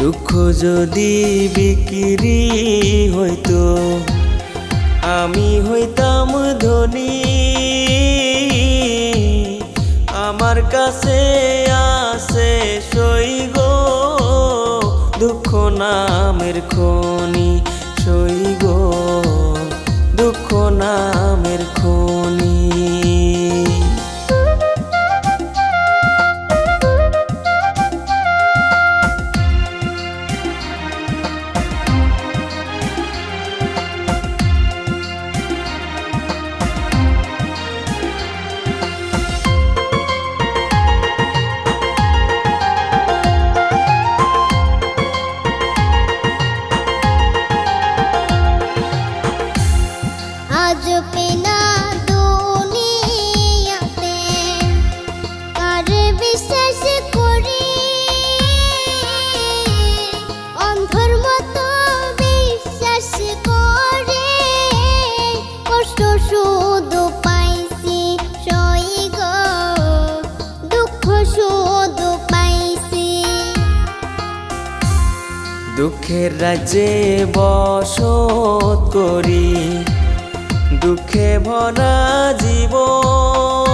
দুঃখ যদি বিক্রি হইতো আমি হইতাম ধনী। আমার কাছে আছে সই গো দুঃখ নামের খনি, সই গো দুঃখ নামের খনি। আজ পেনা দুনিয়াতে কারে বিশ্বাস করি, অন্ধর মতো বিশ্বাস করে কষ্ট শুধু পাইছি সই গো দুঃখ শুধু পাইছি। দুঃখের রাজ্যে বসত করি, দুঃখে ভরা জীবন,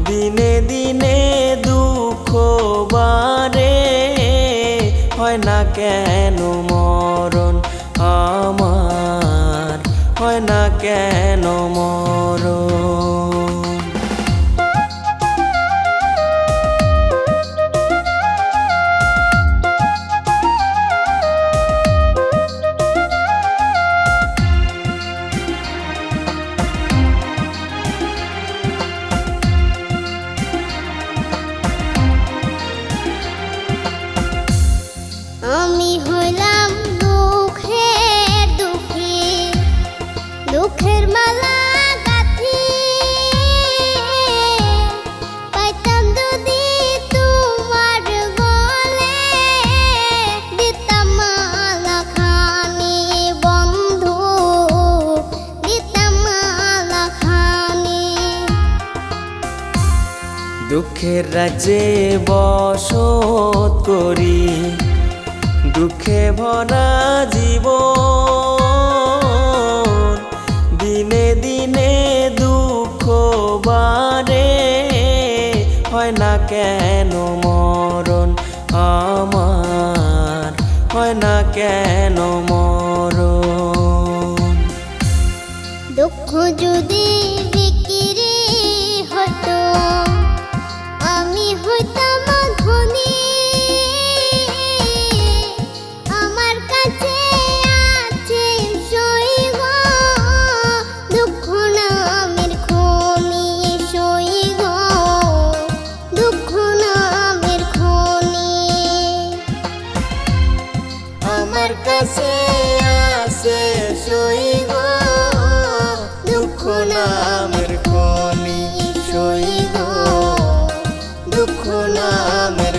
দিনে দিনে দুঃখ বাড়ে, হয় না কেন মরণ আমার, হয় না কেন মরণ। আমি হইলাম দুঃখের দুঃখী, দুঃখের মালা গাঁথি, পাইতাম যদি তোমার গলে দিতাম মালা খানি বন্ধু, দিতাম মালা খানি। দুঃখের রাজ্যে বসত করি, দুঃখে ভরা জীবন, দিনে দিনে দুঃখ বাড়ে, হয় না কেন মরণ আমার, হয় না কেন মরণ। দুঃখ যদি বিক্রি হতো আমি হইতাম ধনী। আমার কাছে আছে সই গো দুঃখ নামের খনি, সই গো দুঃখ নামের খনি। আমার কাছে আছে সই গো দুঃখ নামের খনি, সই গো দুঃখ নামের